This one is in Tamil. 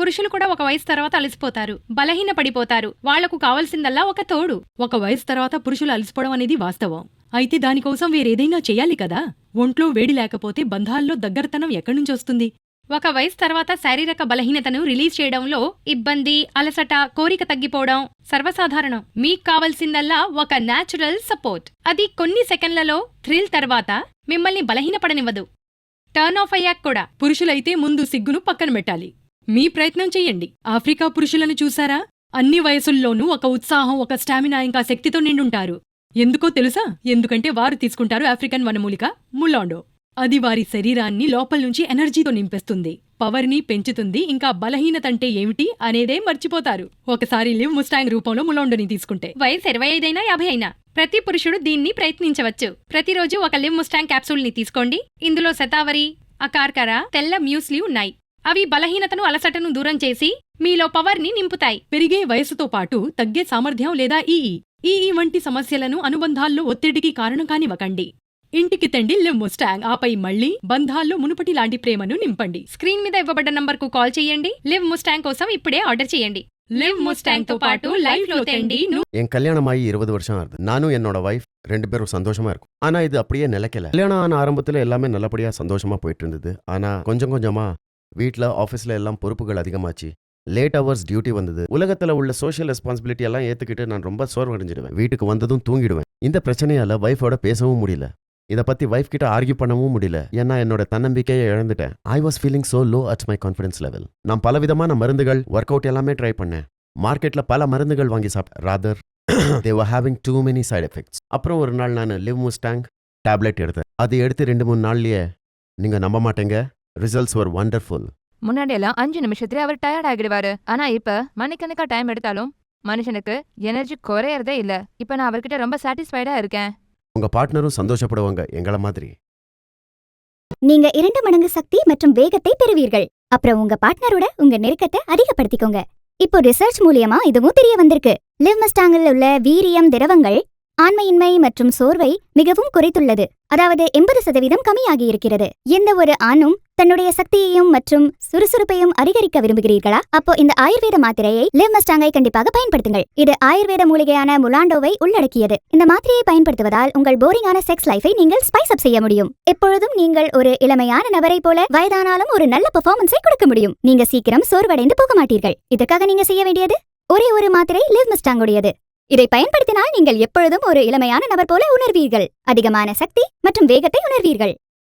పురుషులు కూడా ఒక వయసు తర్వాత అలసిపోతారు, బలహీన పడిపోతారు. వాళ్లకు కావాల్సిందల్లా ఒక తోడు. ఒక వయసు తర్వాత పురుషులు అలసిపోవడం అనేది వాస్తవం. అయితే దానికోసం వేరేదైనా చెయ్యాలి కదా. ఒంట్లో వేడి లేకపోతే బంధాల్లో దగ్గరతనం ఎక్కడ్నుంచొస్తుంది? ఒక వయసు తర్వాత శారీరక బలహీనతను రిలీజ్ చేయడంలో ఇబ్బంది, అలసట, కోరిక తగ్గిపోవడం సర్వసాధారణం. మీకు కావలసిందల్లా ఒక న్యాచురల్ సపోర్ట్. అది కొన్ని సెకండ్లలో థ్రిల్ తర్వాత మిమ్మల్ని బలహీనపడనివ్వదు. టర్న్ ఆఫ్ అయ్యాక కూడా. పురుషులైతే ముందు సిగ్గును పక్కన పెట్టాలి. మీ ప్రయత్నం చెయ్యండి. ఆఫ్రికా పురుషులను చూసారా? అన్ని వయసుల్లోనూ ఒక ఉత్సాహం, ఒక స్టామినా, ఇంకా శక్తితో నిండుంటారు. ఎందుకో తెలుసా? ఎందుకంటే వారు తీసుకుంటారు ఆఫ్రికన్ వనమూలిక ములాండో. అది వారి శరీరాన్ని లోపల్నుంచి ఎనర్జీతో నింపేస్తుంది, పవర్ని పెంచుతుంది. ఇంకా బలహీనతంటే ఏమిటి అనేదే మర్చిపోతారు ఒకసారి లివ్ ముస్టాంగ్ రూపంలో ములాండోని తీసుకుంటే. వయసు 25 అయినా 50 అయినా ప్రతి పురుషుడు దీన్ని ప్రయత్నించవచ్చు. ప్రతిరోజు ఒక లివ్ ముస్టాంగ్ క్యాప్సూల్ ని తీసుకోండి. ఇందులో శతావరి, అకార్కర, తెల్ల మ్యూస్లీ ఉన్నాయి. అవి బలహీనతను, అలసటను దూరం చేసి మీలో పవర్ ని నింపుతాయి. పెరిగే వయసుతో పాటు తగ్గే సామర్థ్యం లేదా ఈఈ వంటి సమస్యలను అనుబంధాల్లో ఒత్తిడికి కారణం కానివ్వకండి. ఇంటికి తండి లివ్ ముస్టాంగ్. ఆపై మళ్లీ బంధాల్లో మునుపటి లాంటి ప్రేమను నింపండి. స్క్రీన్ మీద ఇవ్వబడ్డ నంబర్కు కాల్ చేయండి. లివ్ ముస్టాంగ్ కోసం ఇప్పుడే ఆర్డర్ చేయండి. லிவ் முஸ்டாங் తో பாட்டு லைஃப்ல தேண்டி என் கல்யாணமாயி 20 வருஷம் ஆகுது. நானும் என்னோட வைஃப் 2 பேரும் சந்தோஷமா இருக்கும். ஆனா இது அப்படியே நிலைக்கல. கல்யாணம் ஆன ஆரம்பத்துல எல்லாமே நல்லபடியா சந்தோஷமா போயிட்டு இருந்தது. ஆனா கொஞ்சம் கொஞ்சமா வீட்ல ஆபீஸ்ல எல்லாம் பொறுப்புகள் அதிகமாச்சு. லேட் ஹவர்ஸ் டியூட்டி வந்தது. உலகத்துல உள்ள சோஷியல் ரெஸ்பான்சிபிலிட்டி எல்லாம் ஏத்துக்கிட்டு நான் ரொம்ப சோர்வடைஞ்சிடுவேன். வீட்டுக்கு வந்ததும் தூங்கிடுவேன். இந்த பிரச்சனையால வைஃபோட பேசவும் முடியல. இத பத்தி வைஃப் கிட்ட ஆர்கியூ பண்ணவும் முடியல. ஏன்னா என்னோட தன்னம்பிக்கையை இழந்துட்டேன். I was feeling so low at my confidence level. நான் பலவிதமான மருந்துகள், ஒர்க் அவுட் எல்லாமே ட்ரை பண்ணேன். மார்க்கெட்ல பல மருந்துகள் வாங்கி சாப்பிட்டேன். Rather they were having too many side effects. அப்புறம் ஒரு நாள் நான் லிவ் முஸ்டாங் டேப்லெட் எடுத்தேன். அது எடுத்து 2-3 நாள்லயே நீங்க நம்ப மாட்டீங்க, ரிசல்ட்ஸ் were wonderful. முன்னாடி எல்லாம் 5 நிமிஷத்துல அவர் டயர்ட் ஆகிடுவாரு. ஆனா இப்ப மணிக்கணக்கா டைம் எடுத்தாலும் மனுஷனுக்கு எனர்ஜி குறையறதே இல்ல. இப்ப நான் அவர்கிட்ட ரொம்ப சாட்டிஸ்ஃபைடா இருக்கேன். உங்க பார்ட்னரும் சந்தோஷப்படுவாங்க எங்கள மாதிரி. நீங்க 2 மடங்கு சக்தி மற்றும் வேகத்தை பெறுவீர்கள். அப்புறம் உங்க பார்ட்னரோட உங்க நெருக்கத்தை அதிகப்படுத்திக்கோங்க. இப்போ ரிசர்ச் மூலியமா இதுவும் தெரிய வந்திருக்கு. லிவ் மஸ்டாங்கில் உள்ள வீரியம் திரவங்கள் ஆண்மையின்மை மற்றும் சோர்வை மிகவும் குறைத்துள்ளது. அதாவது 80% கம்மியாகி இருக்கிறது. எந்த ஒரு ஆணும் தன்னுடைய சக்தியையும் மற்றும் சுறுசுறுப்பையும் அதிகரிக்க விரும்புகிறீர்களா? அப்போ இந்த ஆயுர்வேத மாத்திரையை லிவ் மஸ்டாங்கை கண்டிப்பாக பயன்படுத்துங்கள். இது ஆயுர்வேத மூலிகையான முலாண்டோவை உள்ளடக்கியது. இந்த மாத்திரையை பயன்படுத்துவதால் உங்கள் போரிங்கான செக்ஸ் லைஃபை நீங்கள் ஸ்பைஸ் அப் செய்ய முடியும். எப்பொழுதும் நீங்கள் ஒரு இளமையான நபரை போல வயதானாலும் ஒரு நல்ல பெர்ஃபார்மன்ஸை கொடுக்க முடியும். நீங்க சீக்கிரம் சோர்வடைந்து போக மாட்டீர்கள். இதற்காக நீங்க செய்ய வேண்டியது ஒரே ஒரு மாத்திரை லிவ் மஸ்டாங்குடையது. இதை பயன்படுத்தினால் நீங்கள் எப்பொழுதும் ஒரு இளமையான நபர் போல உணர்வீர்கள். அதிகமான சக்தி மற்றும் வேகத்தை உணர்வீர்கள்.